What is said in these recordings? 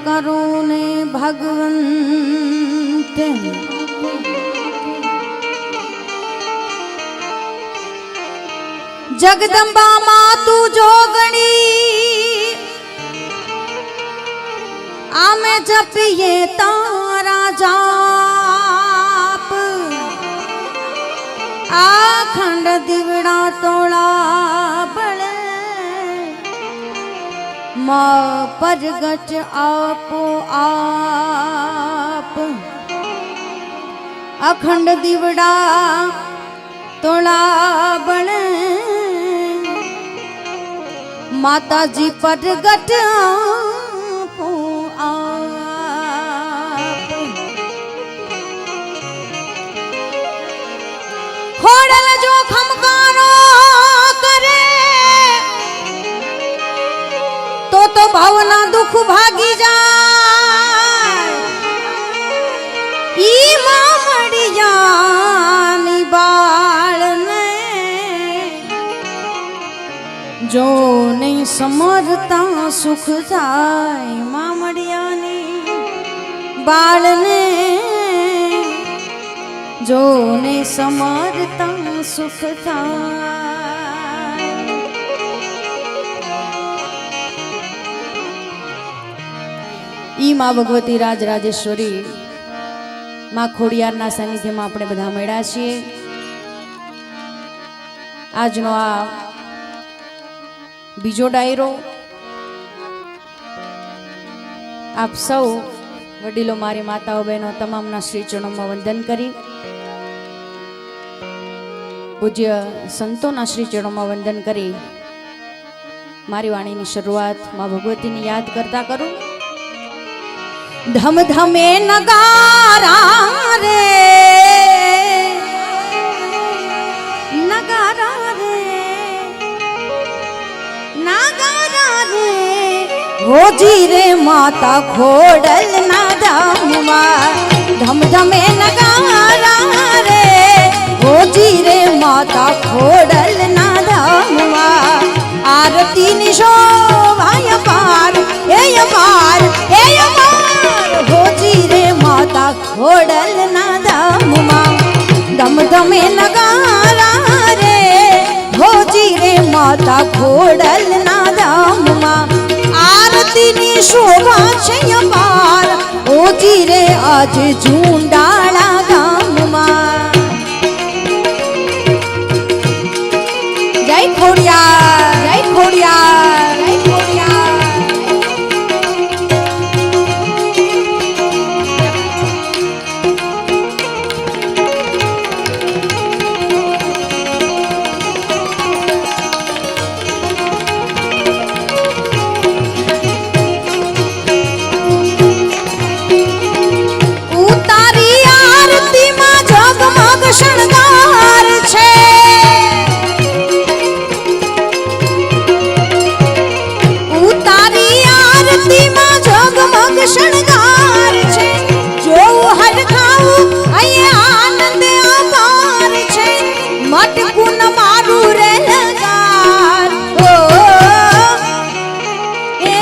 करूं ने भगवंत जगदंबा मातू जोगणी आमे जपिए तारा जाप आखंड दिवड़ा तोड़ा बड़े माँ परगट आपो आप अखंड दिवड़ा तोड़ा बड़े माता जी परगट आपो आप खोड़ल जो खमकारो करे तो भावना दुख भागी जाए ई मामड़िया निबाल ने जो नहीं समरता सुख जाए मामड़िया ने बाल ने जो नहीं समरता सुख जाए ई माँ भगवती राजराजेश्वरी माँ खोडियारना सानिध्यમાં આપણે બધા મળ્યા છીએ આજનો આ બીજો ડાયરો આપ સૌ વડીલો મારી માતાઓ બહેનો તમામના શ્રી ચરણોમાં વંદન કરી પૂજ્ય સંતોના શ્રી ચરણોમાં વંદન કરી મારી વાણીની શરૂઆત માં ભગવતીને યાદ કરતા કરું धम धमे नगारा रे नगारा रे नगारा रे हो जी रे माता खोडल ना धमवा धम धमे नगारा रे हो जी रे माता खोडल ना धमवा आरती निशोभाय पार हे अपार हे अपार होजी रे माता खोडल ना धाममा दम दमे नगारा रे होजी रे माता खोडल ना धाममा आरती नी शोभा छे अपार होजी रे आज झूंडाळा गाममा जय खोडियार जय खोडियार जय खोडियार शृंगार छे उतारी आरती में जगमग शृंगार छे जो हर खाऊ अये आनंद अपार छे मटकुन मारू रे लगार ओ ए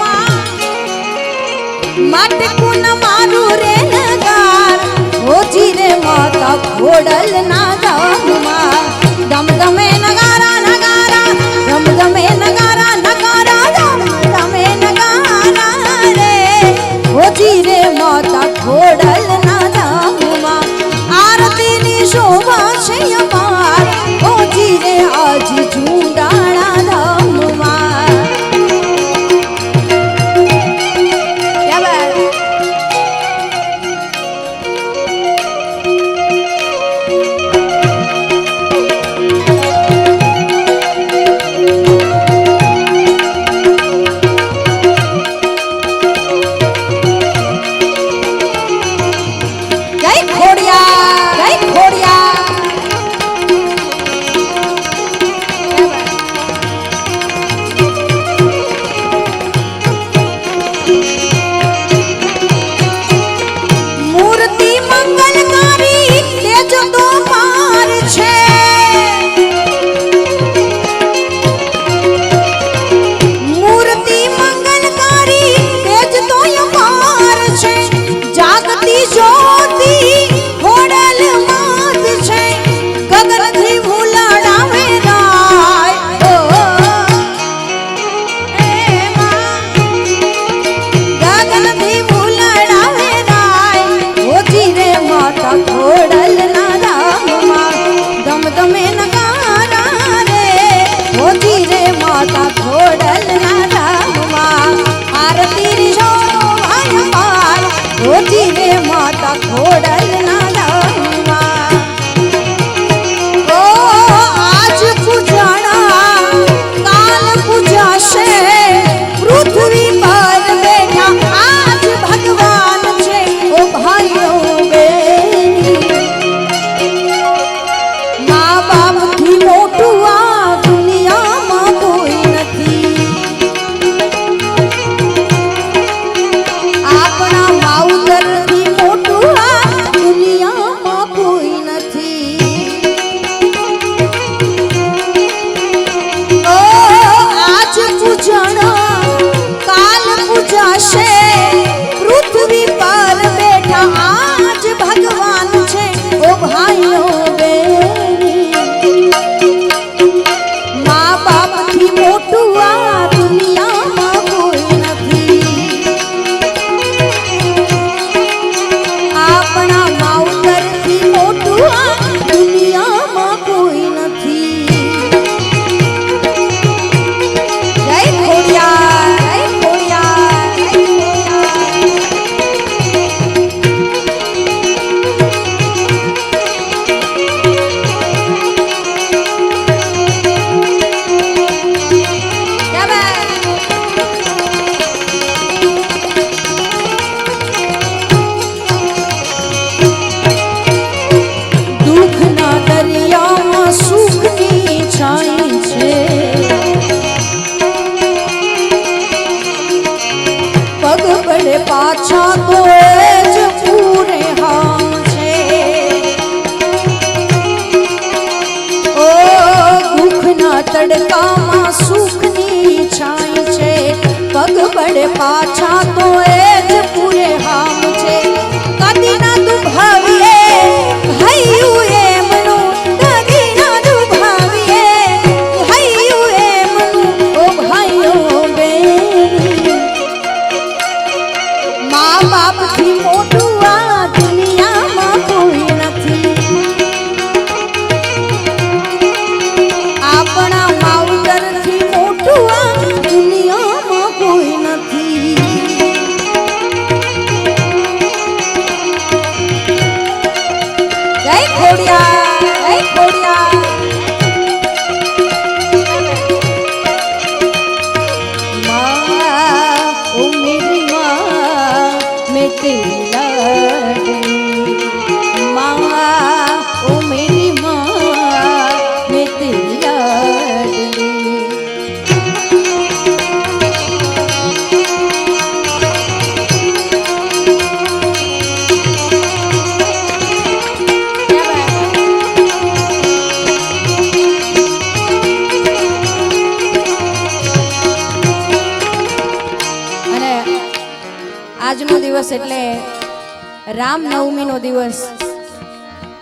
मां मटकुन मारू रे लगार हो जी रे माता खोडल ना धाममा दम दमे नगारा नगारा दम दमे नगारा नगारा दम दमे नगारा रे हो जी रे माता खोडल ना धाममा आरती नी शोभा छे अपार हो जी रे आज झूंडाळा धाममा क्या बात પાછા તો એ જ પૂરે હામ છે ઓ દુઃખના તડકામાં સુખની છાઈ છે પગ બળે પાછા તો એ જ પૂરે હામ છે કદી ના દુભાવીએ હૈયું એમનું કદી ના દુભાવીએ હૈયું એમનું ઓ ભાઈઓ બેની મા બાપથી મોટું આ દુનિયામાં કોઈ નથી આપણા માવતરથી મોટું આ દુનિયામાં કોઈ નથી જય ખોડિયાર જય ખોડિયાર माँ ओ मेरी माँ मैं तेरी लाडली माँ ओ मेरी माँ मैं तेरी लाडली અને આજનો દિવસ એટલે રામનવમીનો દિવસ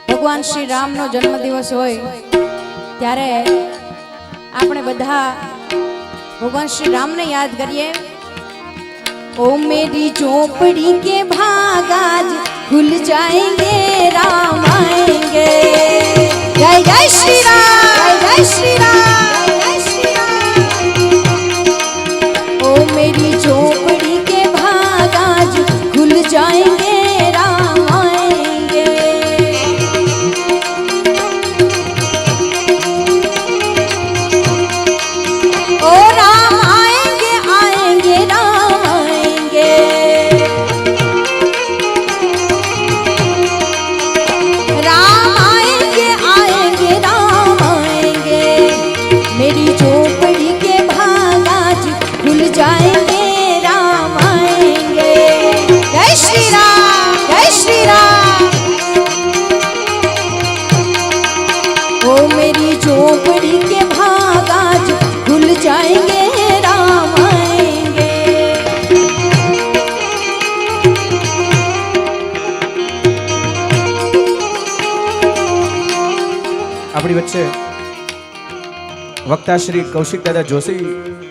ભગવાન શ્રી રામનો જન્મદિવસ હોય ત્યારે આપણે બધા ભગવાન શ્રી રામને યાદ કરીએ ओ मेरी झोपड़ी के भाग आज खुल जाएंगे राम आएंगे जय जय श्री राम जय श्री राम जय श्री राम ओ मेरी झोपड़ी के भाग आज खुल जाएंगे राम आएंगे ओ राम आएंगे आएंगे राम आएंगे राम आएंगे आएंगे राम आएंगे मेरी झोपड़ी के भाग आज खुल जाएंगे राम आएंगे जय श्री राम जय श्री राम ओ मेरी झोपड़ी के भाग आज खुल जाएंगे राम आएंगे આપણી વચ્ચે વક્તા શ્રી કૌશિક દાદા જોશી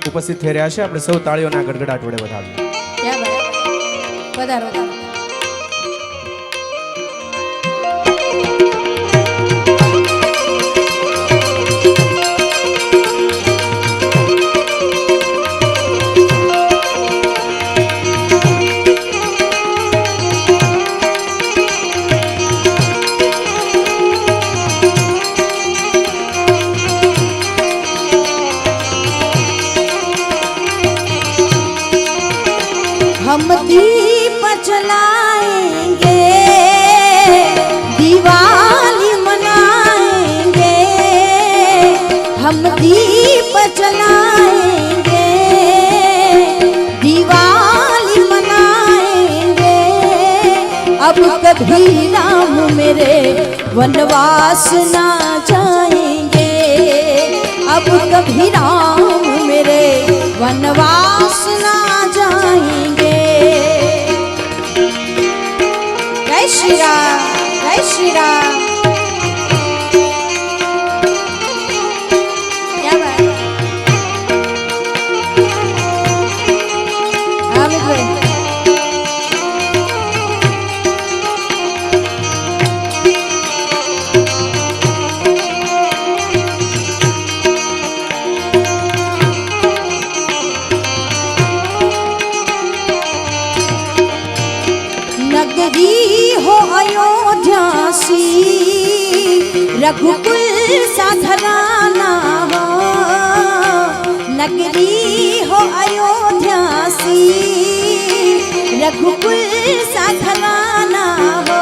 ઉપસ્થિત થઈ રહ્યા છે આપણે સૌ તાળીઓના ગડગડાટ વડે વધાવીએ क्या बात पधारो हम दीप जलाएंगे दिवाली मनाएंगे हम दीप जलाएंगे दिवाली मनाएंगे अब कभी राम मेरे वनवास ना जाएंगे अब कभी राम मेरे वनवास ना जाएंगे जय श्री राम जय श्री राम क्या बात अमित भाई नगरी हो अयोध्या सी रघुकुल सा घराना हो नगरी हो अयोध्या सी रघुकुल सा घराना हो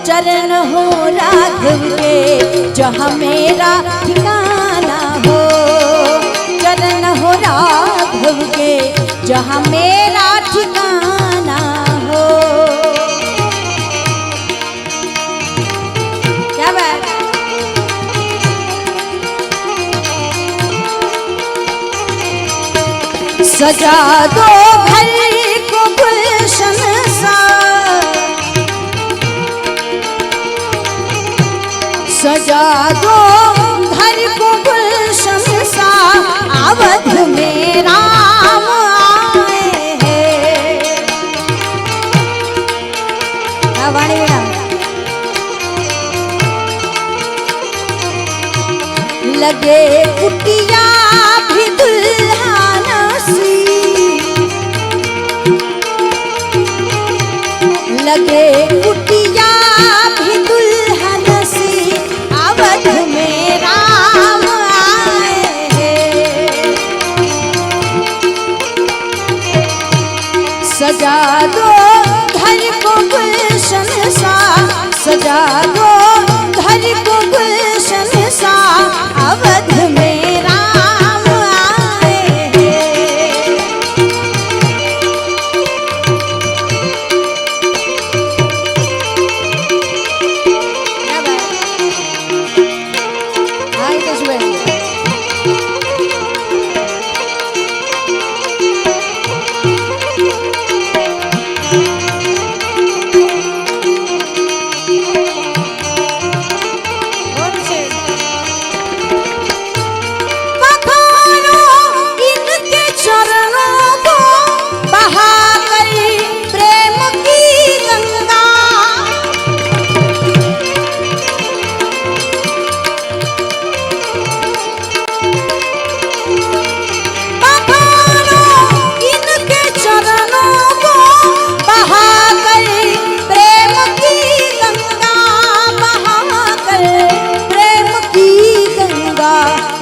चरण हो राघव के जहाँ मेरा ठिकाना हो चरण हो राघव के जहाँ मेरा ठिकाना सजा दो घर को गुलशन सा, सजा दो घर को गुलशन सा, अवध में राम आए हैं। वाणी लगे कुटिया भी दुल्हन सी, लगे कुटिया भी दुल्हन सी, अवध में राम आए हैं। सजा दो घर को गुलशन सा, सजा दो घर को गुलशन सा, अवध में राम आए हैं। क्या बात? हाय कशबे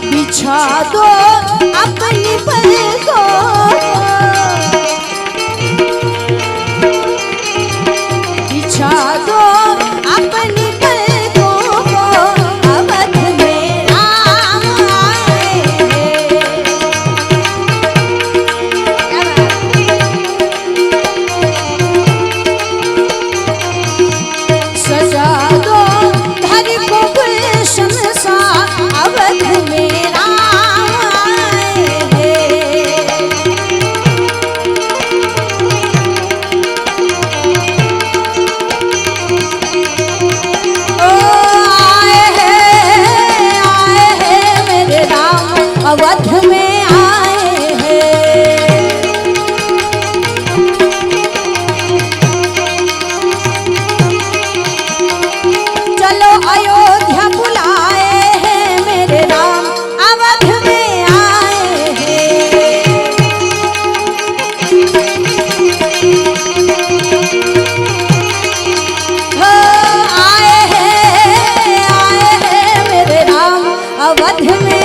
बिछा दो अपनी पलकों, बिछा दो अपनी पलकों को, अवध में राम आए हैं। सजा दो घर को गुलशन सा, अवध में अवध में आए हैं। चलो अयोध्या बुलाए हैं मेरे राम, अवध में आए हैं। हो आए हैं मेरे राम, अवध में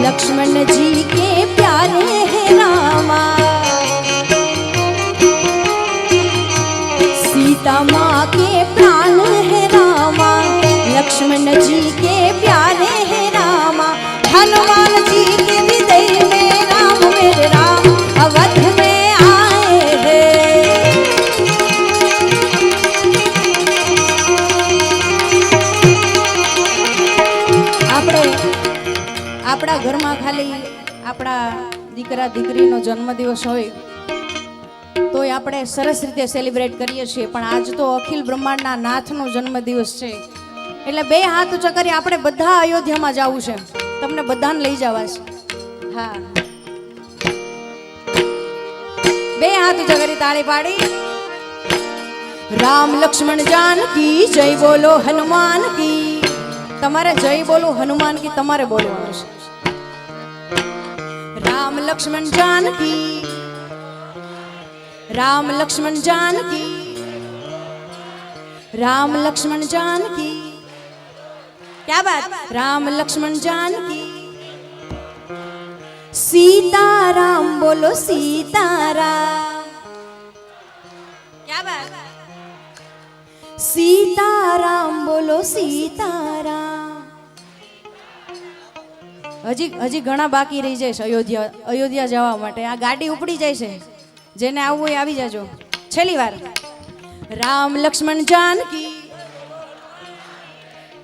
लक्ष्मण जी के प्यारे हैं रामा, सीता माँ के प्राण है रामा, लक्ष्मण जी के प्यारे हैं रामा, हनुमान जी के हृदय में राम मेरे राम, अवध में आए हैं। આપણા ઘરમાં ખાલી આપણા દીકરા દીકરીનો જન્મદિવસ હોય તોય આપણે સરસ રીતે સેલિબ્રેટ કરીએ છીએ, પણ આજ તો અખિલ બ્રહ્માંડના નાથનો જન્મદિવસ છે, એટલે બે હાથ ઊંચા કરી આપણે બધા અયોધ્યામાં જવું છે, તમને બધાને લઈ જવા છે। હા, બે હાથ ઊંચા કરી તાળી પાડી રામ લક્ષ્મણ जानकी जय बोलो हनुमान की। તમારે જય બોલો હનુમાન की તમારે બોલવાનું છે। राम लक्ष्मण जानकी, राम लक्ष्मण जानकी, राम लक्ष्मण जानकी, क्या बात, राम लक्ष्मण जानकी। सीताराम बोलो सीताराम, क्या बात, सीताराम बोलो सीताराम। હજી હજી ઘણા બાકી રહી જાય છે અયોધ્યા જવા માટે. આ ગાડી ઉપડી જાય છે, જેને આવવું હોય આવી જાજો. છેલ્લી વાર, રામ લક્ષ્મણ जानकी,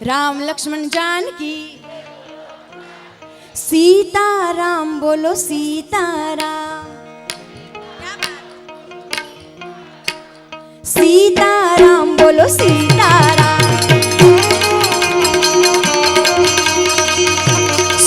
राम लक्ष्मण जानकी, सीताराम बोलो सीताराम, सीताराम बोलो सीताराम।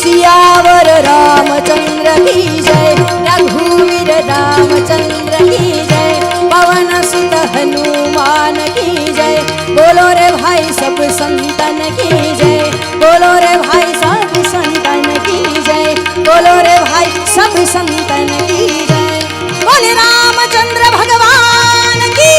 सियावर रामचंद्र की जय, रघुवीर रामचंद्र की जय, पवन सुत हनुमान की जय। बोलो रे भाई सब संतन की जय, बोलो रे भाई सब संतन की जय, बोलो रे भाई सब संतन की जय। बोले रामचंद्र भगवान की।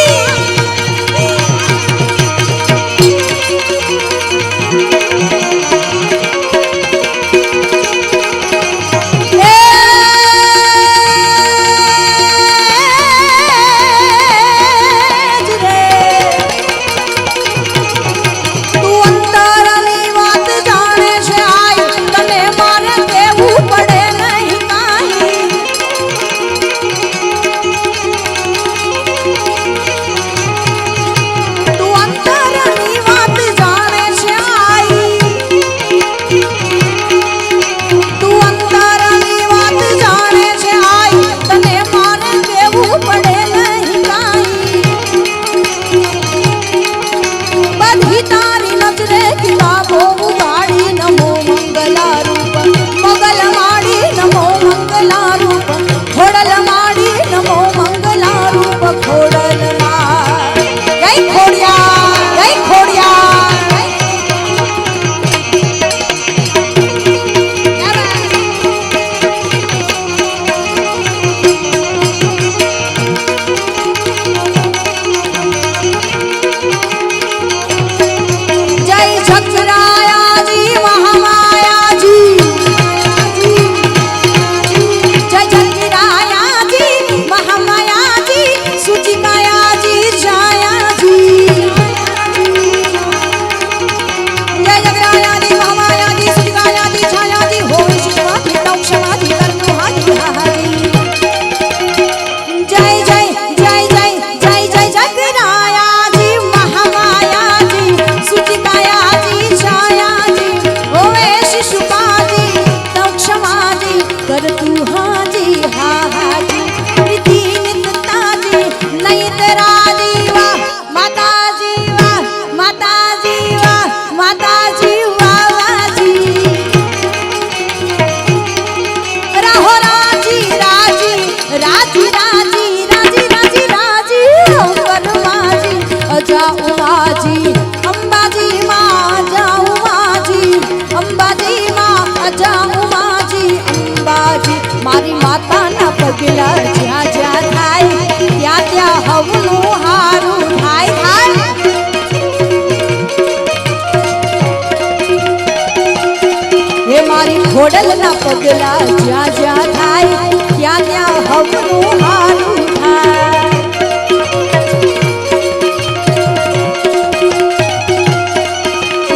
ઘોડલના પગલા જ્યાં જ્યાં થાય ત્યાં ત્યાં હવનું હારું થાય.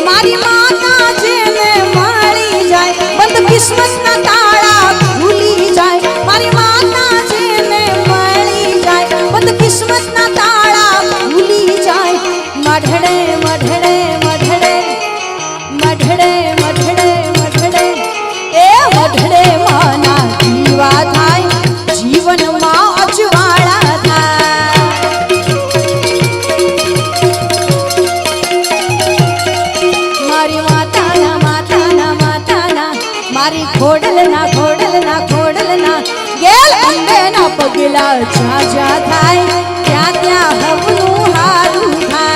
મારી માતા જેને મળી જાય બંધ કિસ્મતના તાળા ખુલી જાય. મારી માતા જેને મળી જાય બંધ કિસ્મતના તાળા ખુલી જાય. મઢડે મઢડે મઢડે મઢડે મઢડે મઢડે મઢડે માના દીવા થાય જીવનમાં અજવાળા થાય. મારી માતાના માતાના માતાના મારી ખોડલના ખોડલના ખોડલના ગેલ અંબેના પગલા જ્યાં જ્યાં થાય ત્યાં ત્યાં હવનું હારું થાય.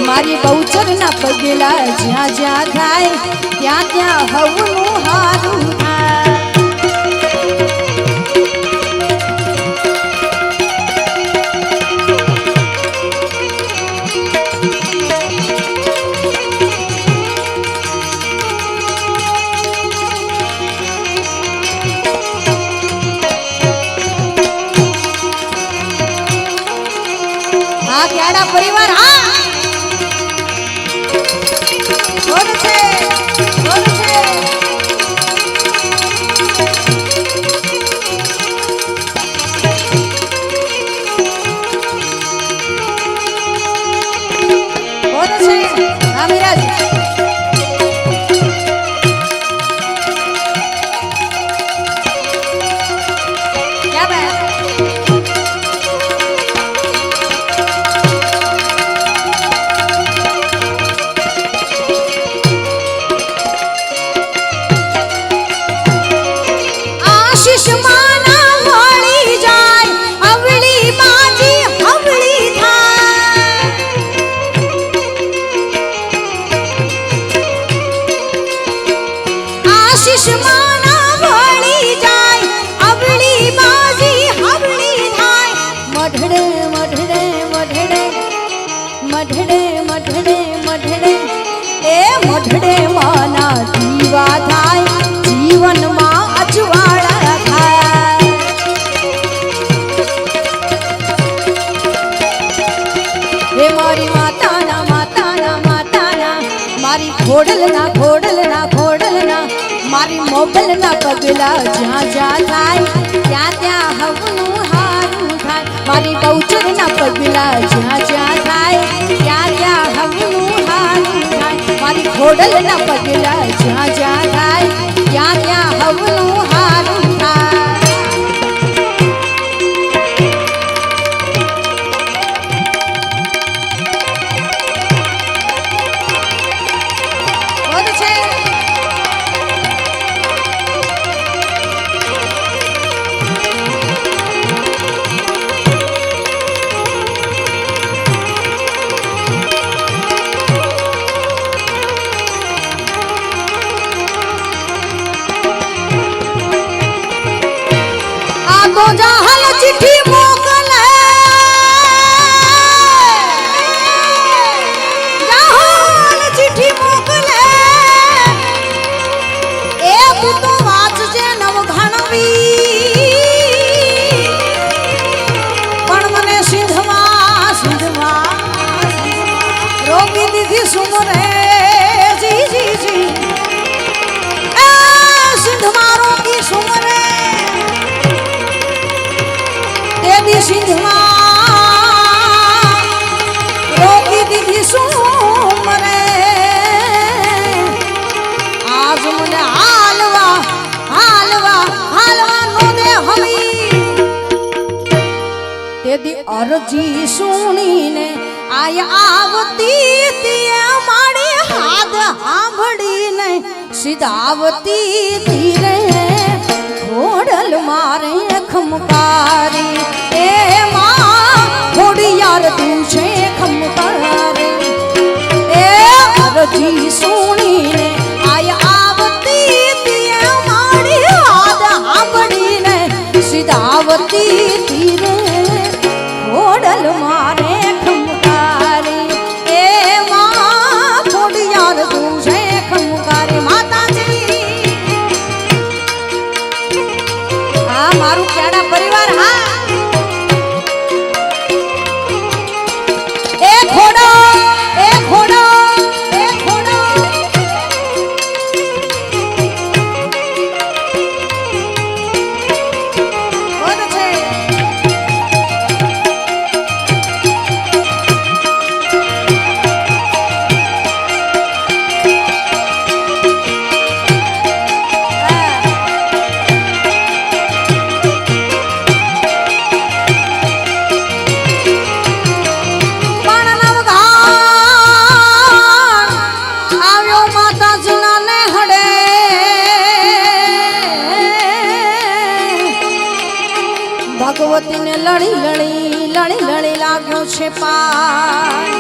મારી બહુચરના પગલા જ્યાં જ્યાં થાય ત્યાં ત્યાં હવનું હારું થાય. ખેડા પરિવાર હા બોલ છે બોલ છે બોલ છે આમિરાજ क्या बात आशीष माना वाली जाय अवली बाजी हवली थाय आशीष माना वाली जाय अवली बाजी हवली थाय मढड़े मढड़े मढड़े मढड़े मढड़े मढड़े ए मढड़े माना दीवा थाय जीवन मा अजवाड़ा थाय हे मारी माता ना मारी खोडल ना मारी मोगल ना पगला ज्या ज्या थाय त्या त्या हवनु हारू थाय मारी गौचर ना पगला ज्या ज्या थाय त्या त्या हवनु हारू थाय मारी खोडल ना पगला ज्या ज्या थाय त्या त्या हवनु हारू थाय बहुत अच्छे तो जहल चिट्ठी मोकले जहल चिट्ठी मोकले ए तू तो वाचजे नवघणवी पण मने सिंधवा रोगी दीदी सुमरे जी जी जी ए सिंधवा रोगी सुमरे देवी सिंधवा रोकी दीदी सुमरे आज मुने हालवा हालवा हालवा नो दे हमी तेदी अर्जी सुनी ने आय आवती तिया माड़ी हाथ हांभड़ी ने सीधावती धीरे घोड़ल मारे खमकारी ए मां थोड़ी यार तुझे खमकारी ए अर्जी सुनी ने आय आवती तिया माड़ी हाथ हांभड़ी ने सीधावती धीरे घोड़ल मारे खमकारी ए मां थोड़ी यार तुझे खमकारी माता जी मारू खेड़ा परिवार हाँ ए खोड़ो ए खोड़ो ए खोड़ो बहुत अच्छे ભગવતી ને લડી લડી લાગ્યો છે પાર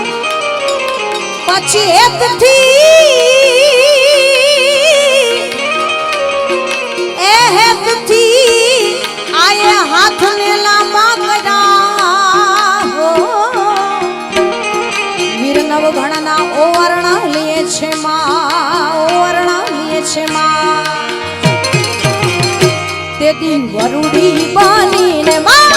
પછી હેતથી આયે હાથ ને લાંબા કર્યા વીર નવ ઘણા ઓવરણા લે છે માં તેદી વરુડી બનીને માં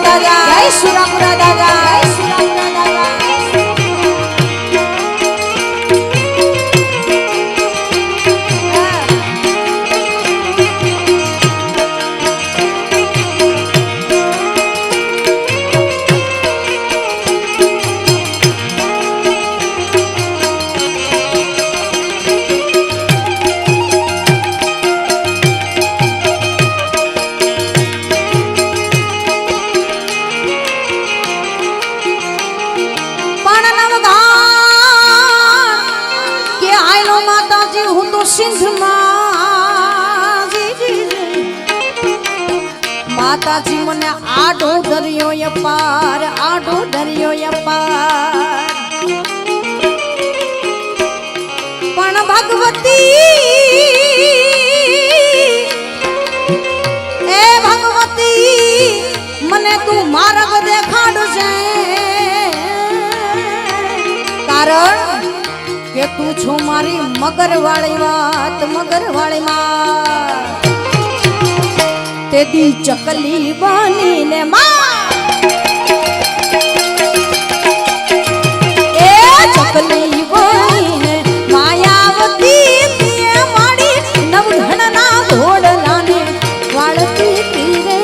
દાદા જય સુરાપુરા દાદા જય સુરાપુરા દાદા માતાજી મને આડો દરિયો પાર આડો દરિયો પાર પણ ભગવતી એ ભગવતી મને તું માર્ગ દેખાડજે કારણ કે તું છો મારી મગરવાળી વાત મગરવાળી માં તે દી ચકલી બનીને માં એ ચકલી બનીને માયાવતી તે માડી નવઘણના ઘોડલાને વાળતી તીરે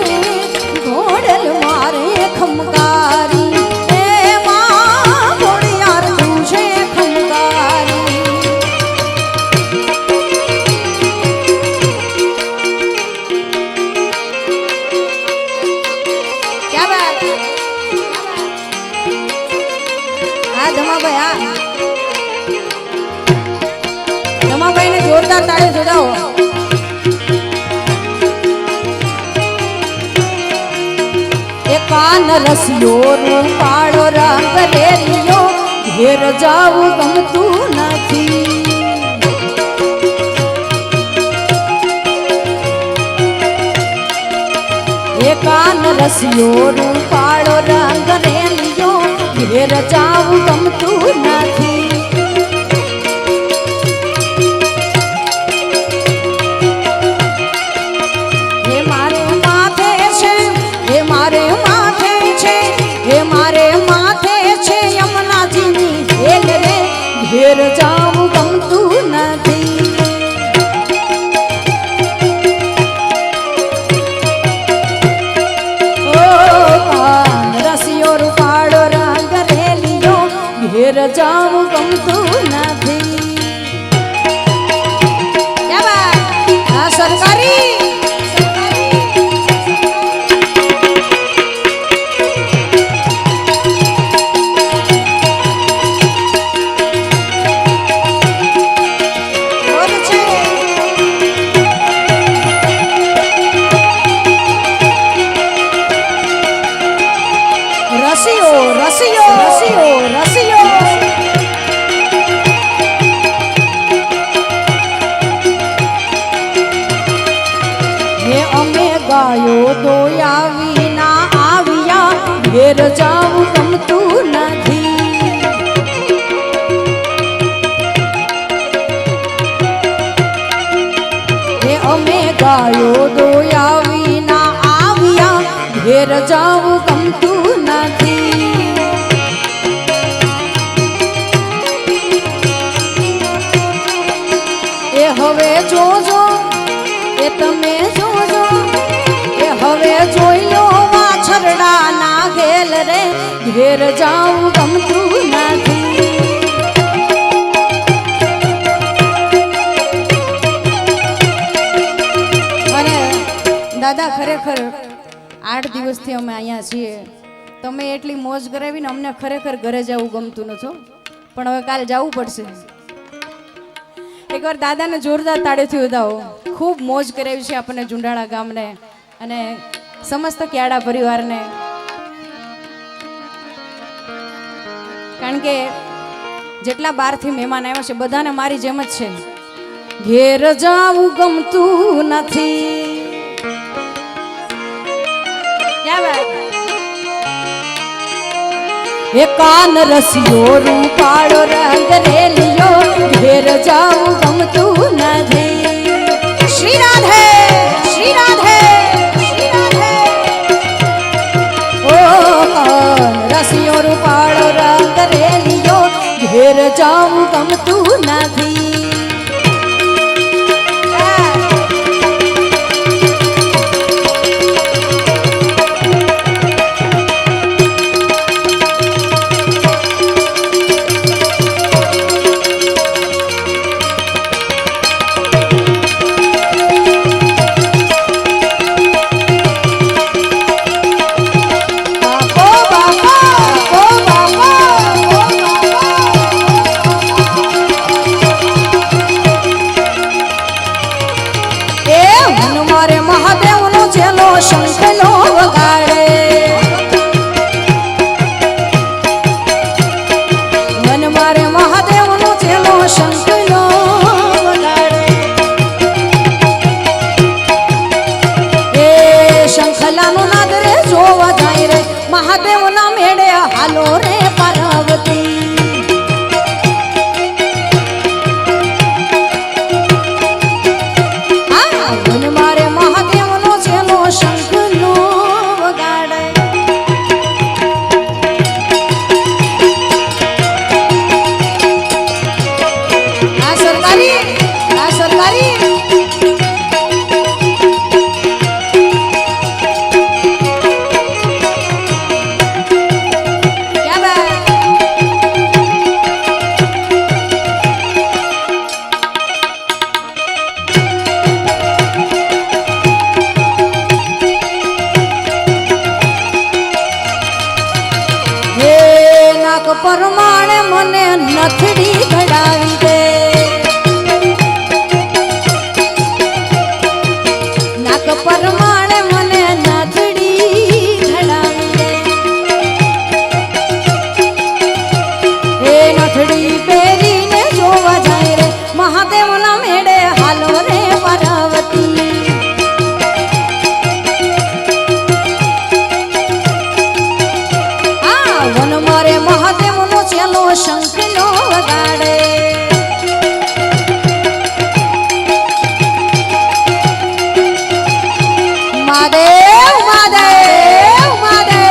ઘોડલ મારે ખમકારી એ માં ઘોડિયાર તું છે ખમકારી ધમાભાઈ ને જોરદાર તાળી જોડાવો એ કાન રસિયો રૂપાળો રંગ રેલિયો ઘેર જાવું ગમતું નથી એ કાન રસિયો રૂપાળો રંગ રેલિયો ઘેર જાવું ગમતું નથી હે મારે માથે છે હે મારે માથે છે હે મારે માથે છે યમુનાજીની હેલ રે ઘેર જાવું ગમતું નથી ઘેર જાવું ગમતું નથી સરકારી રસિયો રસિયો રસિયો રસિયો હે અમે ગાયો તો આવી ના આવ્યા ઘેર જાવું ગમતું નથી હે અમે ગાયો તો આવી ના આવ્યા ઘેર જાવું ગમતું નથી એ હવે જોજો એ તમે જોજો એ હવે જોઈ લો વાછરડા ના ઘેલ રે ઘેર જાવું ગમતું નથી અને દાદા ખરેખર 8 દિવસથી અમે અહીંયા છીએ તમે એટલી મોજ કરાવીને અમને ખરેખર ઘરે જવું ગમતું નતું પણ હવે કાલે જવું પડશે એકવાર દાદાને જોરદાર તાળીઓથી વધાવો ખૂબ મોજ કરાવી છે આપણને જુંડાળા ગામને અને સમસ્ત ક્યાડા પરિવારને કારણ કે જેટલા બહારથી મહેમાન આવ્યા છે બધાને મારી જેમ જ છે ઘેર જાવું ગમતું નથી એ કાન રસિયો રૂપાળો રંગ રેલિયો ઘેર જાવું ગમતું નથી શ્રી રાધે શ્રી રાધે શ્રી રાધે ઓ ઘેર જાવું ગમતું નથી. શંખલો વગાડે મન મારે મહાદેવનો ચેલો શંખલો વગાડે. એ શંખલાનો નાદ રે જોવા જાય રે મહાદેવના મેળે હાલો રે પાર્વતી. મન મારે મહાદેવનો ચેલો શંખલો વગાડે. આ સરકારી ક્યાં બાય પરમાણે મને નથડી ઘડાવી દે. નાક પરમાણે મને નથડી ઘડાવી દે. એ નથડી પહેરીને જોવા જાય રે મહાદેવના મેળે હાલો રે પાર્વતી. વન મારે મહાદેવનો ચેલો શંખલો વગાડે. મહાદેવ મહાદેવ મહાદેવ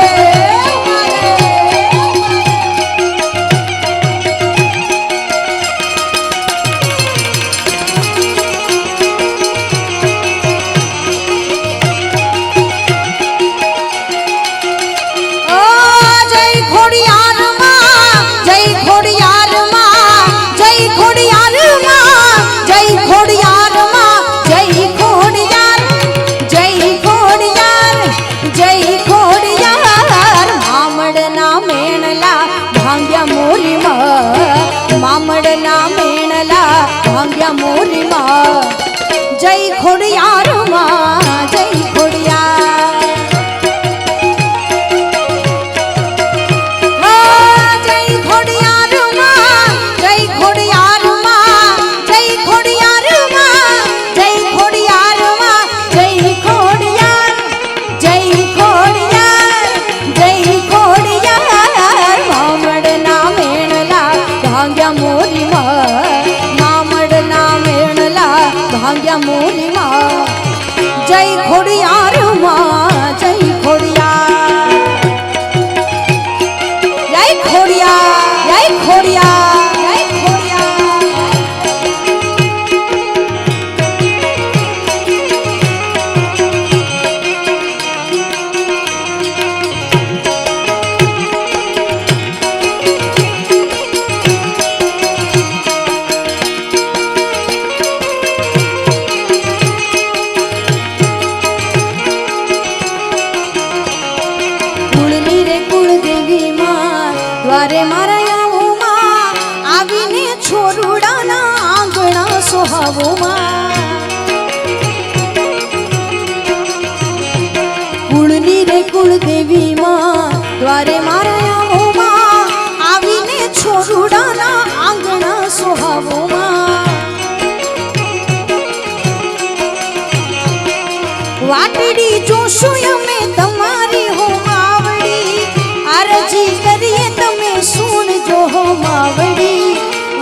મામડના મેણલા ભાંગ્યા મોરીમાં. જય ખોડિયાર માં જય ખોડિયાર. જય ખોડિયાર માં જય ખોડિયાર માં જય ખોડિયાર માં જય ખોડિયાર માં જય ખોડિયાર જય ખોડિયાર જય ખોડિયાર. મામડના મેણલા ભાંગ્યા મોરીમાં મામડના મેણલા ભાંગ્યા મોરીમાં. જય ખોડિયાર માં જય ખોડિયાર. જય ખોડિયાર જય ખોડિયાર જય ખોડિયાર. દ્વારે મારા આવુમાં આવીને છોરુડાના આંગણા સોહાવુમાં. કુળની રે કુળદેવીમાં દ્વારે મારા આવુમાં આવીને છોરુડાના આંગણા સોહાવુમાં. વાટડી જોશું અમે તમારી હો માવડી. અરજી કરીએ તમે સુનજો હો માવડી.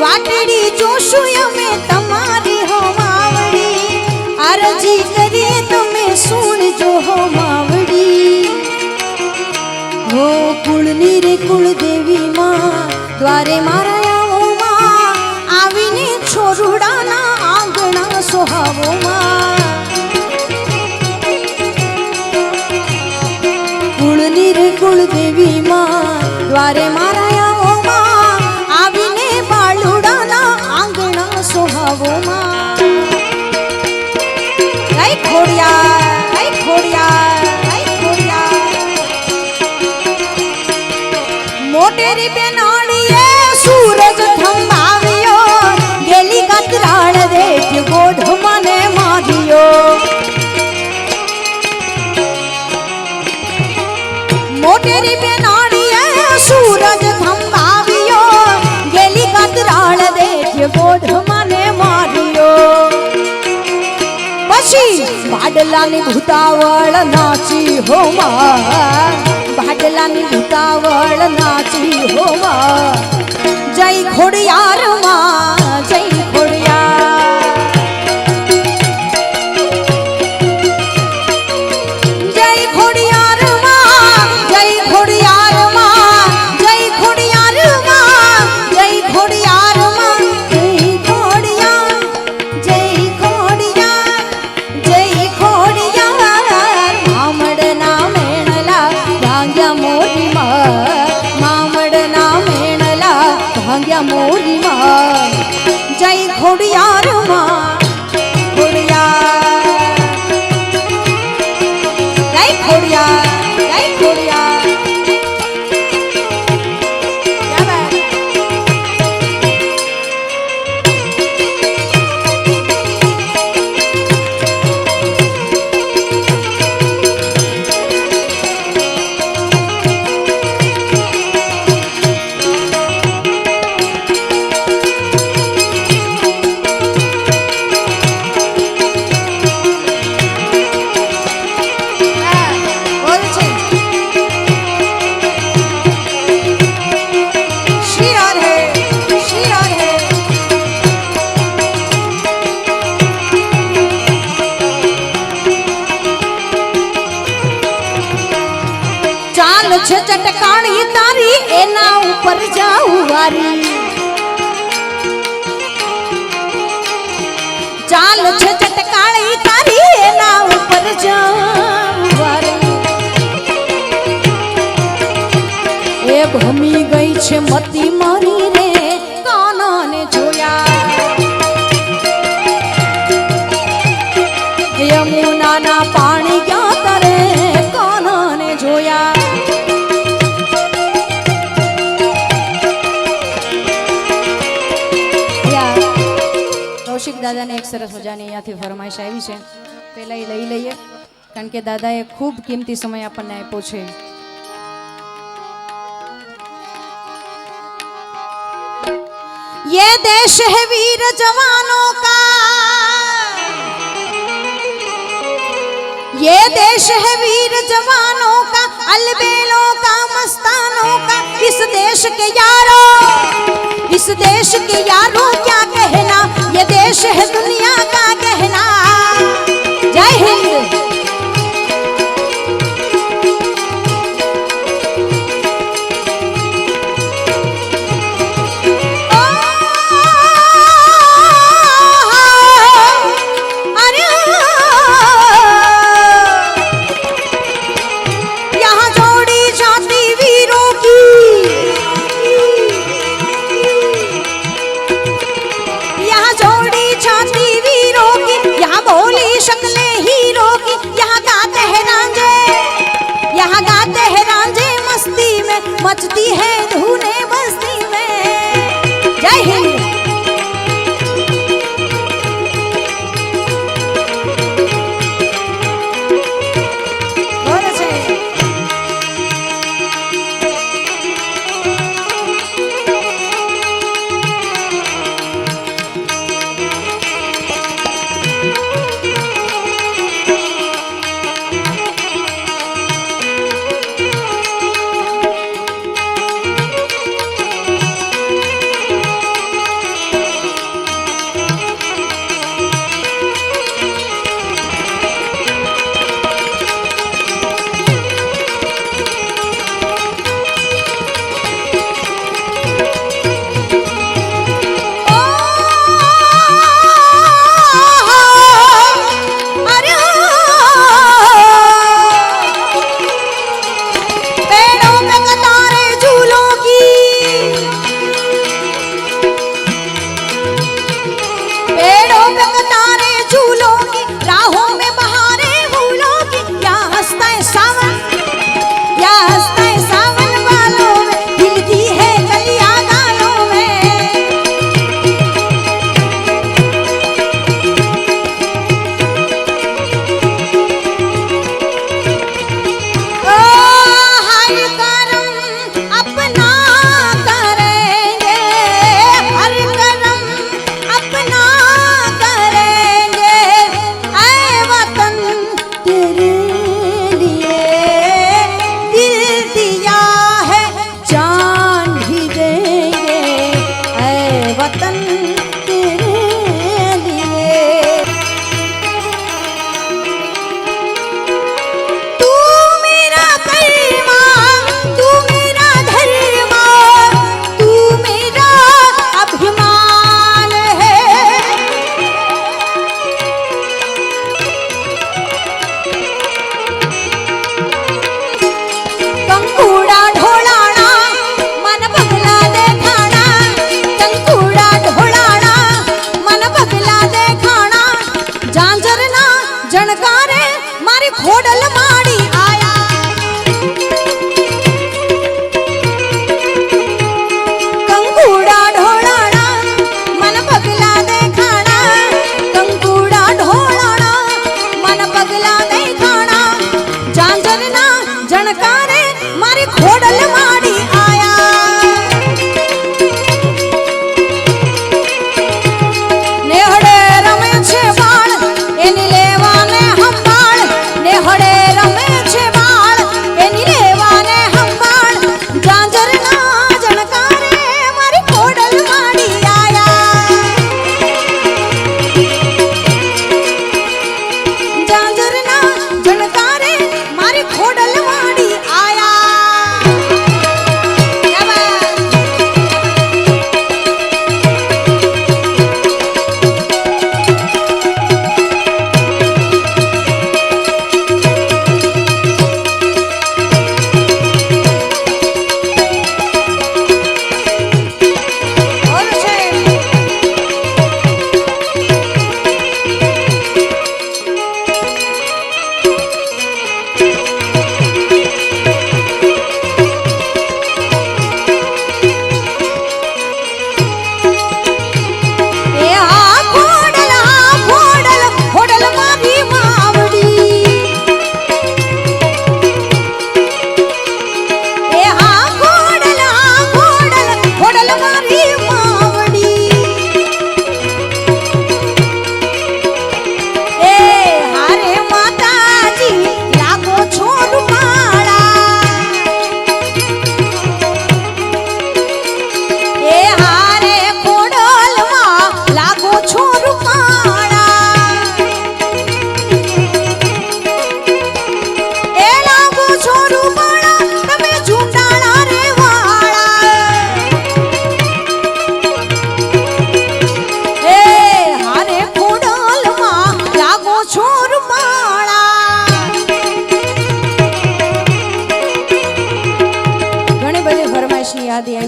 વાટડી જોશું અમે તમારી હો માવડી. અરજી કરીએ તમે સુનજો હો માવડી. હો કુળની રે કુળદેવીમાં દ્વારે મારા આવો કુળદેવી માં દ્વારે મારા આવો માં આવીને બાલુડાના આંગણા સોહાવો માં કઈ ખોડિયા કઈ ખોડિયા કઈ ખોડિયા મોટેરી બેનાળીએ સૂરજ થંભાવ્યો ગેલી કતરાળ દેખ ગોઢ મને માધ્યો મોટેરી બેનાળીએ સૂરજ થંભાવ્યો ગેલી કતરાળ દેખ ગોઢ મને માધ્યો પછી ભાડલાની ભૂતાવળ નાચી હો માં ભાડલાની ભૂતાવળ નાચી હો માં જય ખોડિયાર માં જય ખોડિયાર જય ખોડિયાર માં જય ખોડિયાર માં જય ખોડિયાર માં જય ખોડિયાર માં જય ખોડિયાર જય ખોડિયાર જય ખોડિયાર મામડના મેણલા ભાંગ્યા મોરી માં મામડના મેણલા ભાંગ્યા મોરી માં જય ખોડિયાર માં ખોડિયાર જય ખોડિયાર જય ખોડિયાર ક્યા બાત બોલ છે શ્રી રાધે શ્રી રાધે ચાલ છે ચટકાણી તારી એના ઉપર જાઉં વારી ચાલ છે ચટકાણી તારી એના ઉપર જાઉં વારી એ ભમી ગઈ છે મતી મારી રે કાનાને જોયા યમુનાના પાણી ક્યાં તરે કાનાને જોયા કૌશિક દાદાને એક સરસ મજાની અહીંયાથી ફરમાઈશ આવી છે પહેલા એ લઈ લઈએ કારણ કે દાદાએ ખૂબ કિંમતી સમય આપણને આપ્યો છે ये देश है वीर जवानों का ये देश है वीर जवानों का अलबेलों का मस्तानों का इस देश के यारों इस देश के यारों क्या कहना ये देश है दुनिया का कहना जय हिंद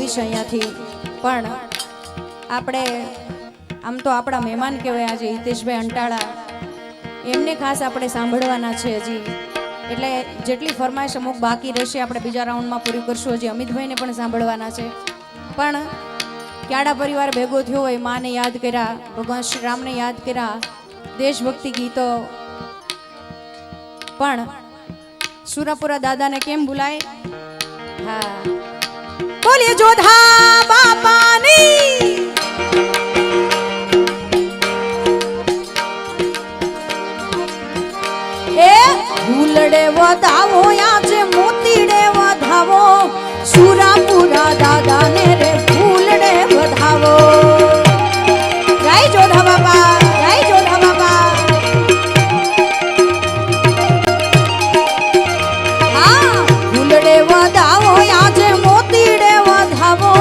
જવી છે અહીંયાથી, પણ આપણે આમ તો આપણા મહેમાન કહેવાય આજે હિતેશભાઈ અંટાળા, એમને ખાસ આપણે સાંભળવાના છે હજી, એટલે જેટલી ફરમાઈશ અમુક બાકી રહેશે આપણે બીજા રાઉન્ડમાં પૂરી કરશું. હજી અમિતભાઈને પણ સાંભળવાના છે. પણ ક્યાડા પરિવાર ભેગો થયો હોય, માને યાદ કર્યા, ભગવાન શ્રી રામને યાદ કર્યા, દેશભક્તિ ગીતો, પણ સુરાપુરા દાદાને કેમ ભૂલાય? હા, બોલીએ જોધા બાપાની. એ ભૂલડે વધાવો આજે મોતીડે વધાવો, સુરાપુરા દાદાને રે ભૂલડે વધાવો. જય જોધા બાપા, જય જોધા બાપા. હા, ભૂલડે વધાવો આજે મોતીડે વધાવો,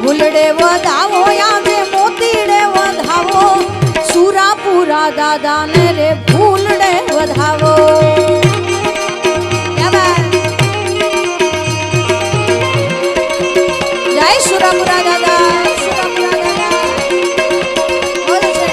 ભૂલડે વધાવો આજે મોતીડે વધાવો, સુરાપુરા દાદાને રે ભૂલડે વધાવો. જય સુરાપુરા દાદા, સુરાપુરા દાદા. બોલો છે.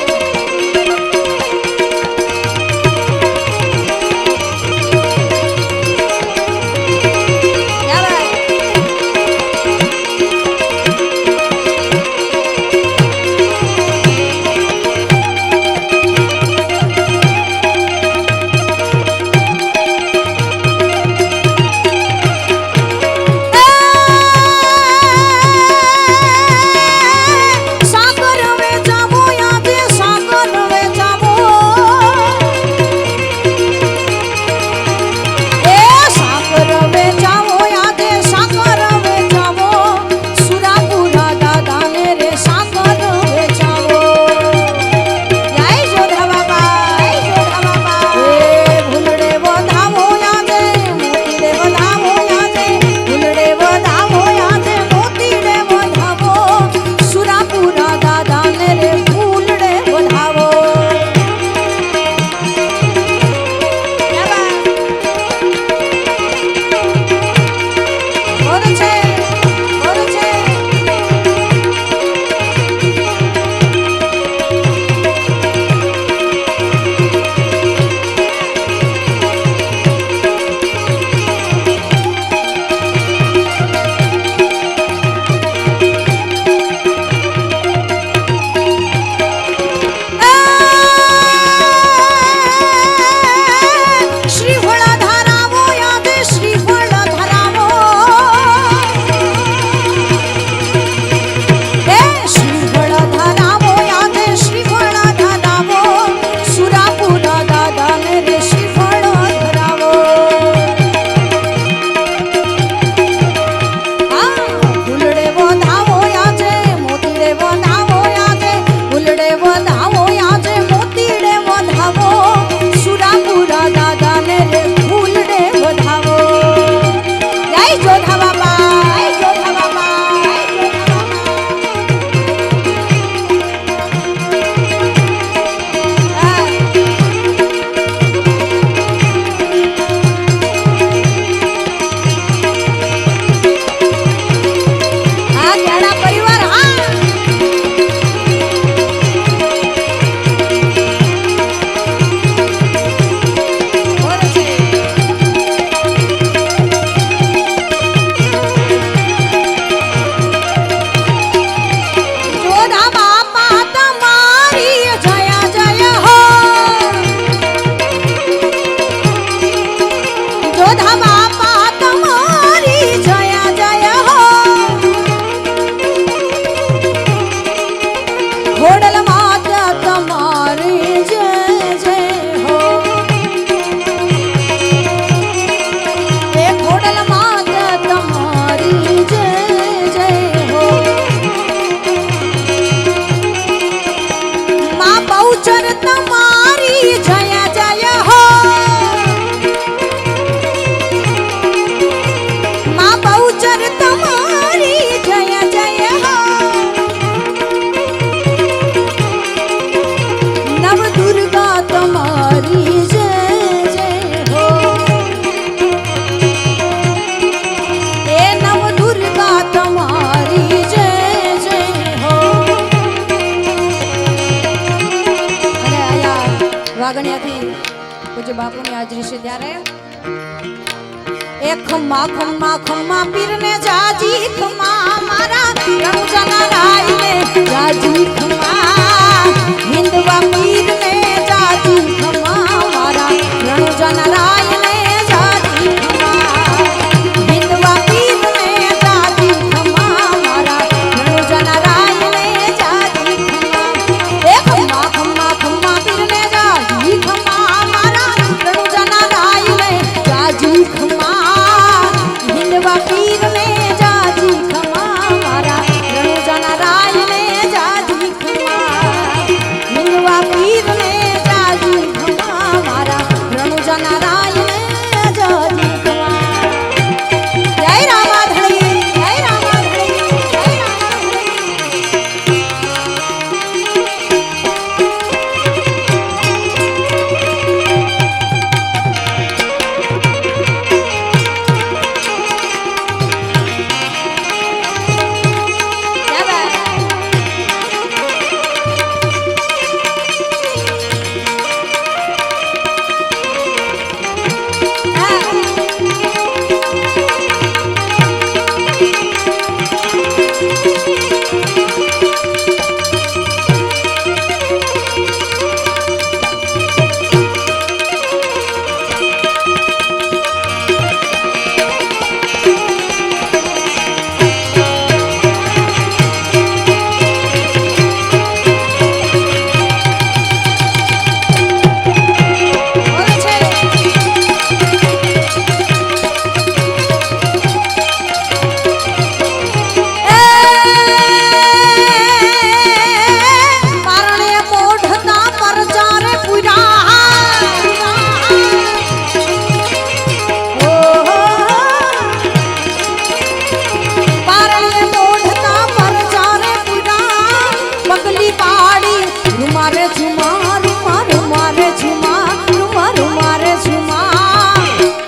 તમાર પૂજ્ય બાપુની હાજરી છે ત્યારે એ ખમ્મા ખમ્મા ખમ્મા પીરને જાજી ખમ્મા મારા રણુજાના રાયને જાજી ખમ્મા હિંદવા પીરને જાજી ખમ્મા મારા રણુજાના રાયને જાજી ખમ્મા હિંદવા પીરને જાજી ખમ્મા મારા રણુજાના રાયને જાજી ખમ્મા એ ખમ્મા ખમ્મા ખમ્મા પીરને જાજી ખમ્મા મારા રણુજાના રાયને જાજી ખમ્મા હિંદવા પીરને જાજી ખમ્મા મારા રણુજાના રાયને જાજી ખમ્મા હિંદવા પીરને જાજી ખમ્મા મારા રણુજાના રાયને જાજી ખમ્મા જય રામાધણી જય રામાધણી જય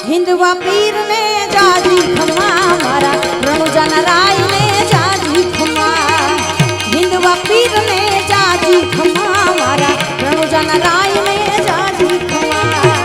હિંદવા પીરને જાજી ખમ્મા મારા રણુજાના રાયને જાજી ખમ્મા હિંદવા પીરને જાજી ખમ્મા મારા રણુજાના રાયને જાજી ખમ્મા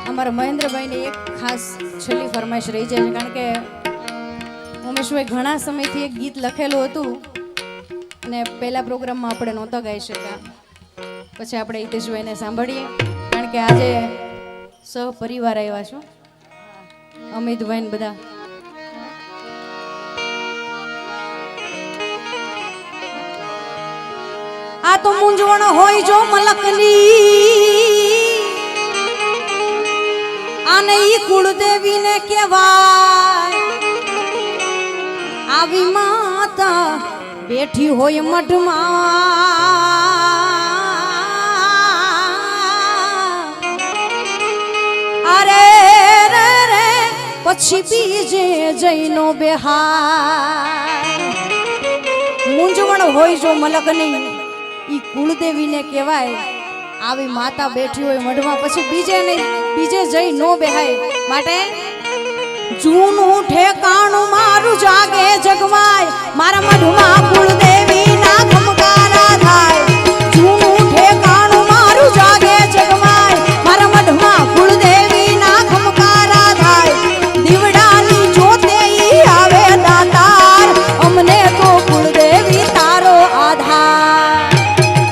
અમારા મહેન્દ્રભાઈની એક ખાસ છેલ્લી ફરમાઈશ રહી જાય છે કારણ કે ઉમેશભાઈ ઘણા સમયથી એક ગીત લખેલું હતું અને પહેલા પ્રોગ્રામમાં આપણે નહોતા ગાઈ શક્યા પછી આપણે હિતેશભાઈને સાંભળીએ કારણ કે આજે સહપરિવાર આવ્યા છો અમિતભાઈ ને બધા આ તો મૂંઝવણ હોય જો મલકની આને ઈ કુળદેવીને કહેવાય આવી માતા બેઠી હોય મઢમાં અરે રે રે પછી બીજે જઈનો બેહાય મૂંઝવણ હોય જો મલકની ઈ કુળદેવીને કહેવાય આવી માતા બેઠી હોય મઢમાં પછી બીજે જઈ નો બેહાય માટે જૂનું ઠેકાણું મારું જાગે જગવાય મારા મઢમાં કુળદેવી ના ખમકારા થાય જૂનું ઠેકાણું મારું જાગે જગવાય મારા મઢમાં કુળદેવી ના ખમકારા થાય દીવડાની જોતે ઈ આવે દાતાર અમને તો કુળદેવી તારો આધાર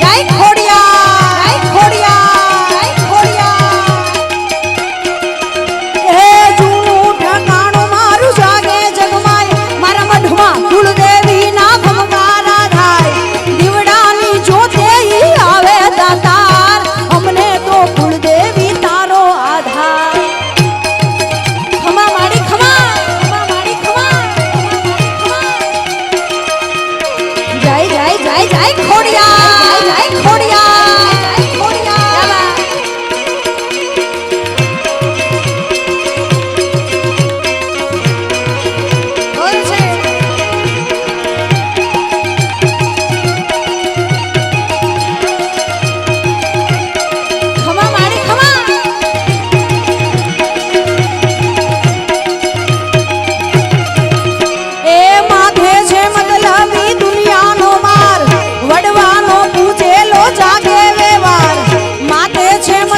જય ખોડિયા જય ખોડિયા જય ખોડિયા હે જૂનું ઠેકાણું મારું જાગે જગમાય મારા મઢમાં કુળદેવી ના ખમકારા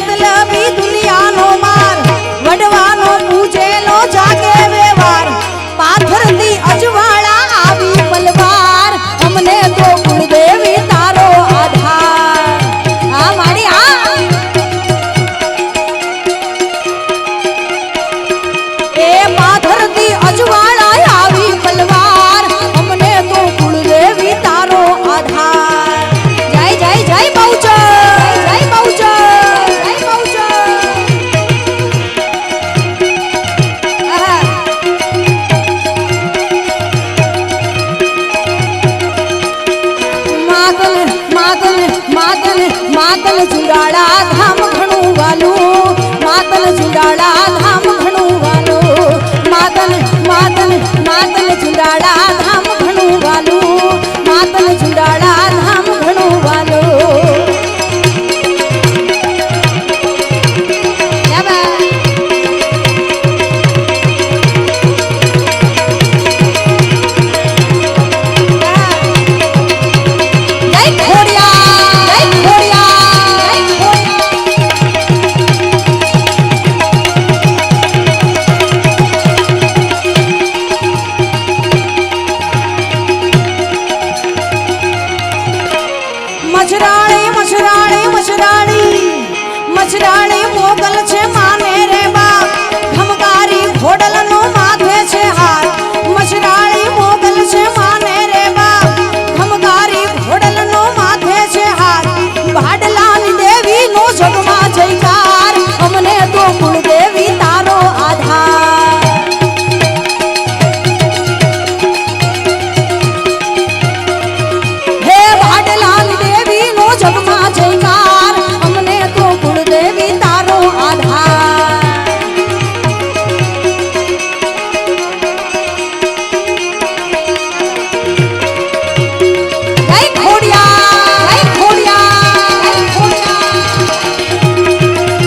મતલબી દુનિયાનો માર વડવાનો પૂજેલો જાગે વ્યવહાર પાથરતી અજવાળા આવી પલવાર અમને તો કુળદેવી તારો આધાર આ મારી આ એ પાથરતી અજવાળા આવી પલવાર અમને તો કુળદેવી તારો આધાર જય જય જય બહુચર જય બહુચર જય બહુચર આહા માતન માતન માતન માતન ચુડાળા ધામ ઘણું વાલું માતન ચુડાળા ધામ ઘણું વાલું માતન માતન માતન ચુડાળા ધામ ઘણું વાલું માતન ચુડાળા ધામ ઘણું વાલું જય ખોડિયા જય ખોડિયા જય ખોડિયા મછરાળી મછરાળી મછરાળી મછરાળી મોગલ છે માને રે બાપ ખમકારી ઘોડલનો માથે છે હાથ મછરાળી મોગલ છે માને રે બાપ ખમકારી ઘોડલનો માથે છે હાથ ભાડલાની દેવીનો જગમાં જયકાર અમને તો કુળદેવી તારો આધાર હે ભાડલાલ દેવીનો જગમાં જયકાર અમને તો કુળદેવી તારો આધાર જય ખોડિયા જય ખોડિયા જય ખોડિયા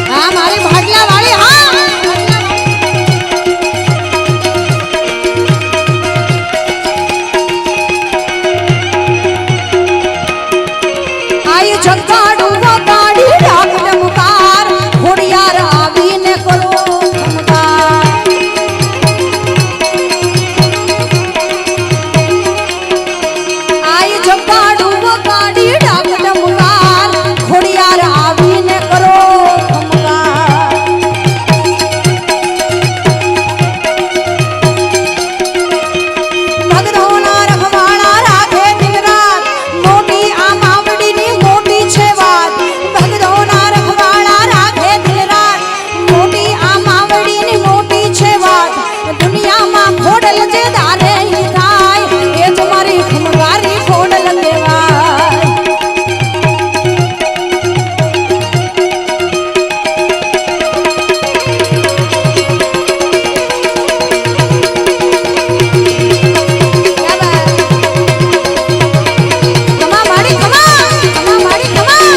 હા મારી ભાડલા વાળી હા આય જગાડું વગાડી ડાક ડમકાર ખોડિયાર આવીને કરો ખમકાર આય જગાડું વગાડી ડાક ડમકાર ખોડિયાર આવીને કરો ખમકાર ભગતોના રખવાળા રાખે દિન રાત મોટી આ માવડીની મોટી છે વાત ભગતોના રખવાળા રાખે દિન રાત મોટી આ માવડીની મોટી છે વાત દુનિયામાં ખોડલ જે દારે ઈ થાય એ જ મારી ખમકારી ખોડલ કહેવાય ખમા માડી ખમા માડી ખમા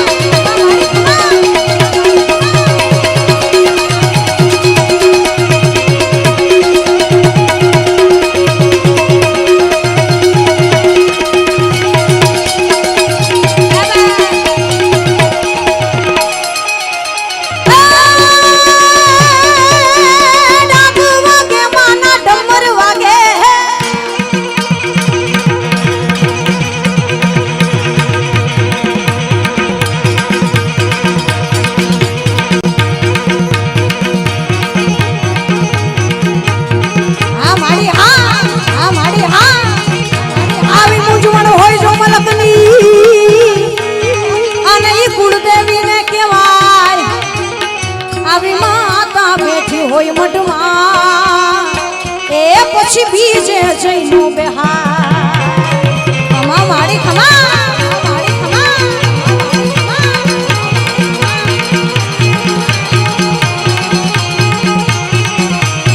ડાક વાગે માના ડમર વાગે હા મારી હા મારી હા આવી મૂંઝવણ હોય જો મલકની અને ઈ કુળદેવીને કહેવાય આવી માતા બેઠી હોય મઢમાં એ પછી બીજે જઈનો બેહાર ખમા મારી ખમા મારી ખમા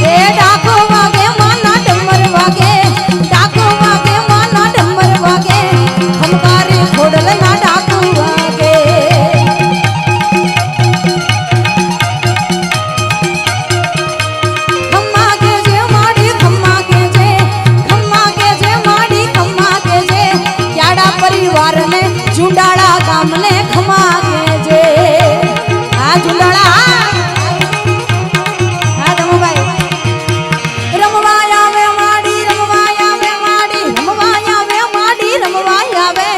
એ ડાકો વાગે માના ડમર વાગે ડાકો વાગે માના ડમર વાગે ખમકારી ખોડલના ડાકો વાગે ખમ્મા કે જે માડી ખમ્મા કે જે હા ધમુભાઈ રમવા આવે માડી રમવા આવે માડી રમવા આવે માડી રમવા આવે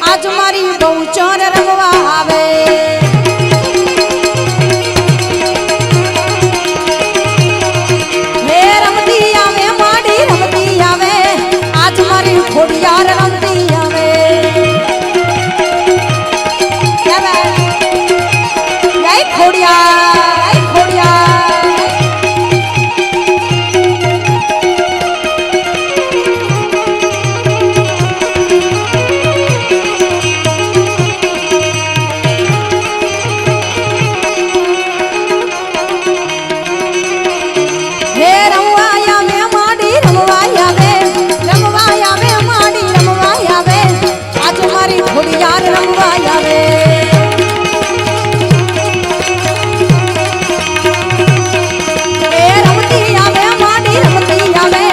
આજ મારી બહુચર રમવા આવે હે રમતી આવે માડી રમતી આવે આજ મારી ખોડિયાર રમતી આવે જય ખોડિયાર જય ખોડિયાર હે રમવાયા મે માડી રમવાયા મે રમવાયા મે માડી રમવાયા મે આજ મારી ખોડિયાર રમવાયા મે હે રમતી આવે માડી રમતી આવે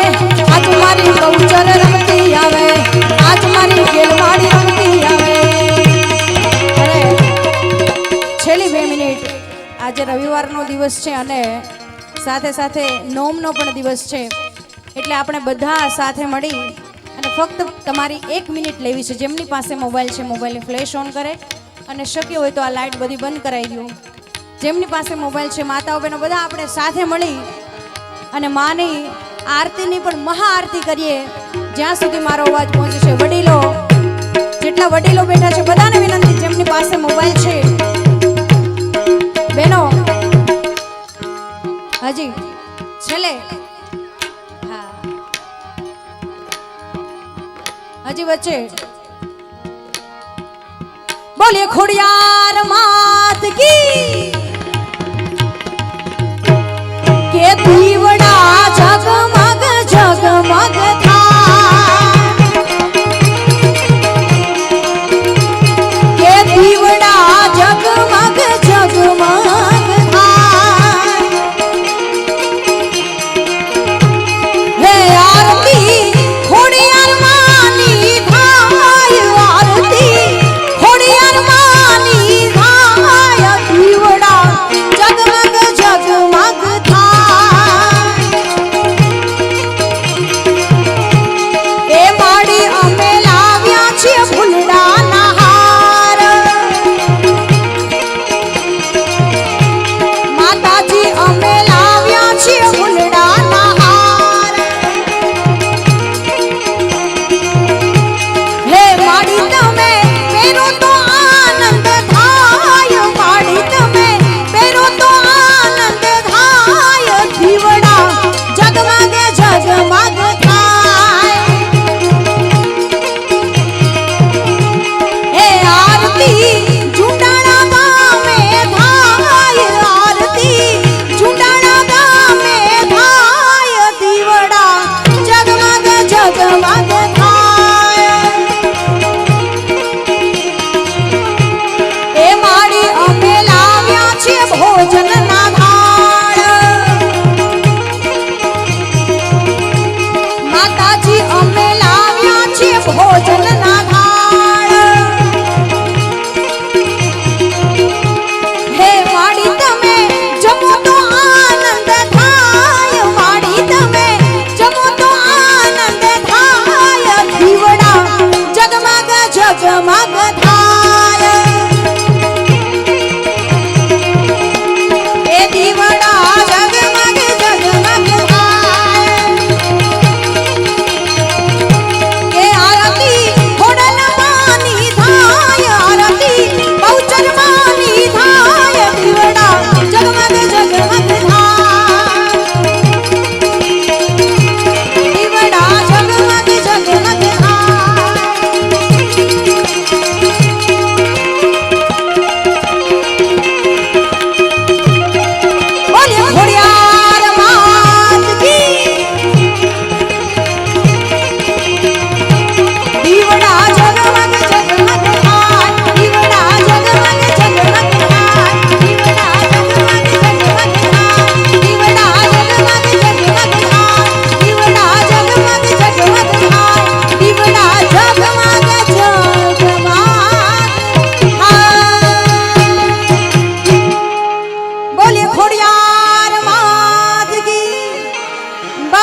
આજ મારી બહુચર રમતી આવે આજ મારી ગેલવાડી રમતી આવે અરે છેલ્લી 2 મિનિટ આજે રવિવારનો દિવસ છે અને સાથે સાથે નોમનો પણ દિવસ છે એટલે આપણે બધા સાથે મળી અને ફક્ત તમારી 1 મિનિટ લેવી છે જેમની પાસે મોબાઈલ છે મોબાઈલની ફ્લેશ ઓન કરે અને શક્ય હોય તો આ લાઇટ બધી બંધ કરાવી દો જેમની પાસે મોબાઈલ છે માતાઓ બહેનો બધા આપણે સાથે મળી અને માની આરતીની પણ મહાઆરતી કરીએ જ્યાં સુધી મારો અવાજ પહોંચે છે વડીલો જેટલા વડીલો બેઠા છે બધાને વિનંતી જેમની પાસે મોબાઈલ છે બહેનો હજી છેલ્લે હા હજી વચ્ચે બોલે ખોડિયાર માત કી કે દીવડા જગમગ જગમગ થાય કે દીવડા જગમગ જગમગ હે આરતી ખોડિયાર માની થાય આરતી ખોડિયાર માની થાય દીવડા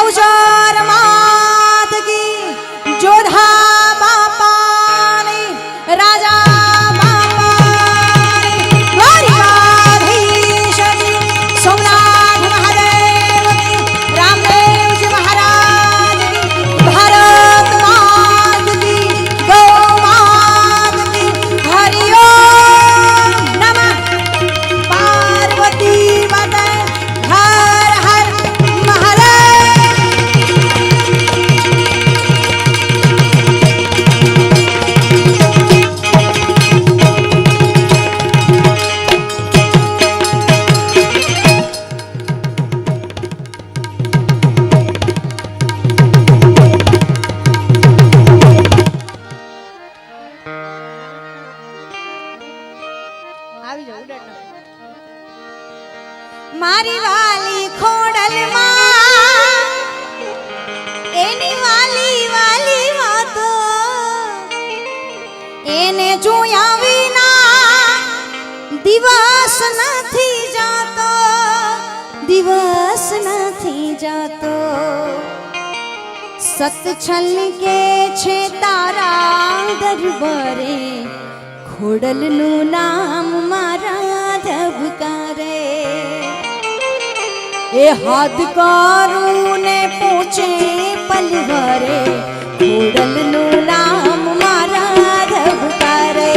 बहुचर मात की जोधा बापानी राजा बापानी द्वारिकाधीश जी सोमनाथ महादेव की रामदेव जी महाराज की भारत मात की गौ मात की हरिओम नमः पार्वती माता हर हर महादेव। આવી જાઓ ઉડાડ મારી વાલી ખોડલ માં એની વાલી વાલી વાતો એને જોયા વિના દિવસ નથી જાતો દિવસ નથી જાતો સતછલ કે છે તારા દરબારે ખોડલનું નામ મારા ધબકારે એ હાથ કરું ને પૂછે પલવરે ખોડલનું નામ મારા ધબકારે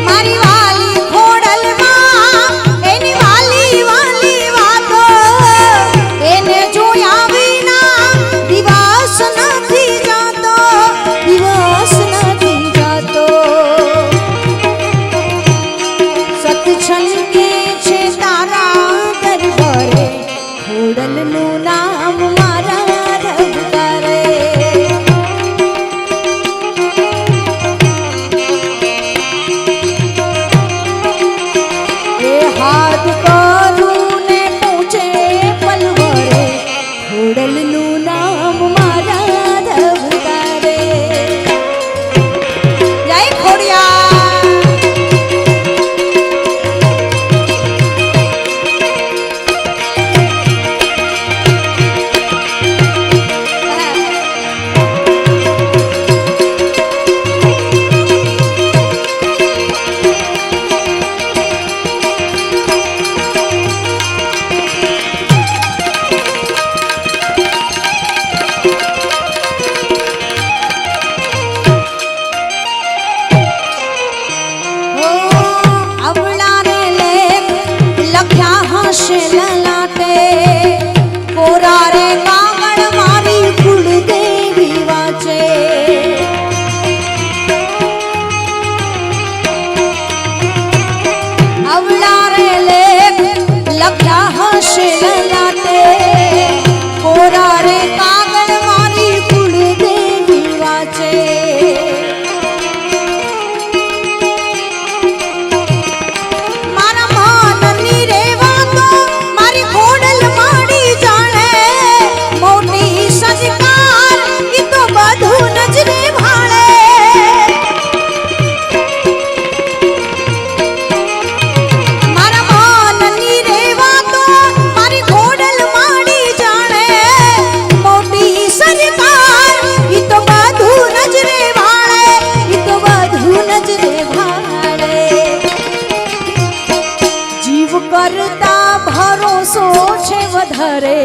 મારી વાલી ખોડલમાં એની વાલી વાલી વાતો એને જોયા વિના દિવસ નથી જાતો દિવસ નથી જાતો સતછલ કે છે તારા દરબારે ખોડલનું નામ મારા ધબકારે એ હાથ કરું ને પૂછે પલવરે ખોડલનું નામ મારા ધબકારે જય ખોડિયાર અવળા રે લેખ લખ્યા હશે લલાટે કોરા રે કાગળ મારી કુળદેવી વાંચે અવળા રે લેખ લખ્યા હશે લલાટે કોરા રે કાગળ મારી કુળદેવી વાંચે મારા મનની રે વાતો મારી ખોડલ માડી જાણે મોટી સજકાર ઈ તો બધું નજરે ભાળે મારા મનની રે વાતો મારી ખોડલ માડી જાણે મોટી સજકાર ઈ તો બધું નજરે ભાળે ઈ તો બધું નજરે ભાળે જીવ કરતા ભરોસો છે વધારે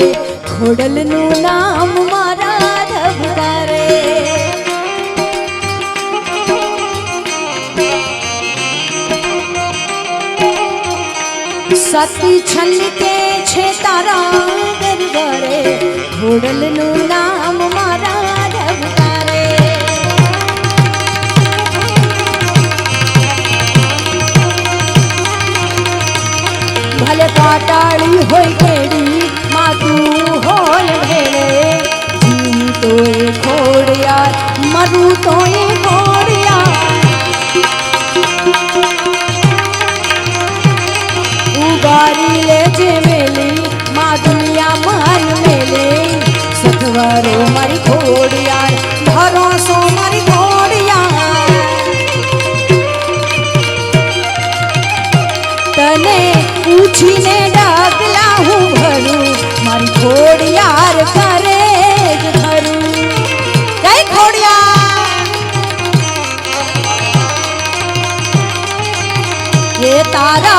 ખોડલનું નામ મારા ધબકારે સતી છલકે છે તારા દરબારે ખોડલનું નામ મારા ધબકારે ભલે પાટાળી હોય કેડી માતું હોય ભેળે જીવ તોય ખોડિયાર મરું તોય ખોડિયાર ઉગારી લે જે મેલી મા દુનિયા માન મેલે સથવારે પૂછીને ડગલા હું ભરું મારી ખોડિયાર કરે જ ધરું જય ખોડિયાર ये तारा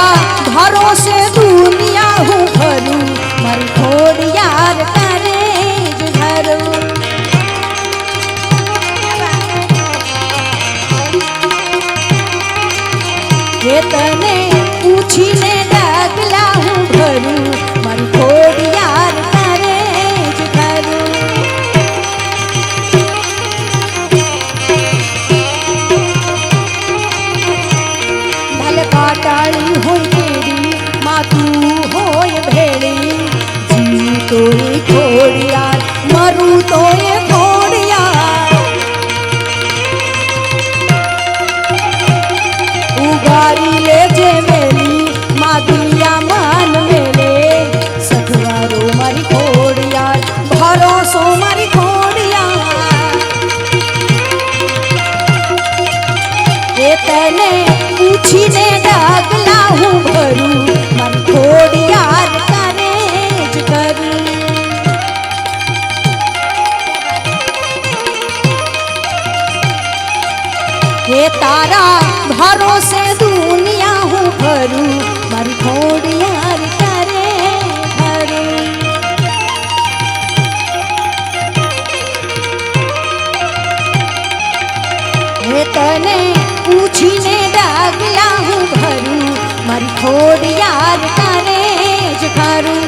भरोसे दुनिया हूँ भरूं मारी खोडियार करे ज धरूं ये तने पूछीने डगला हूँ भरूं मारी खोडियार करे ज धरूं भले काटाड़ी होय केड़ी माथू होय भेड़ी जी तोय खोडियार मरू तोय खोडियार उगारी ले जे मेली मादिया मान मेले सखवारो मारी खोडियार भरोसो मारी खोडियार ये तने पूछीने डगला हूँ भरूं मन खोडियार करे ज करूं हे तारा भरोसे दुनिया हूँ भरूं मन खोडियार करे धरूं हे तने पूछीने डगला हूँ भरूं मारी खोडियार करे ज धरूं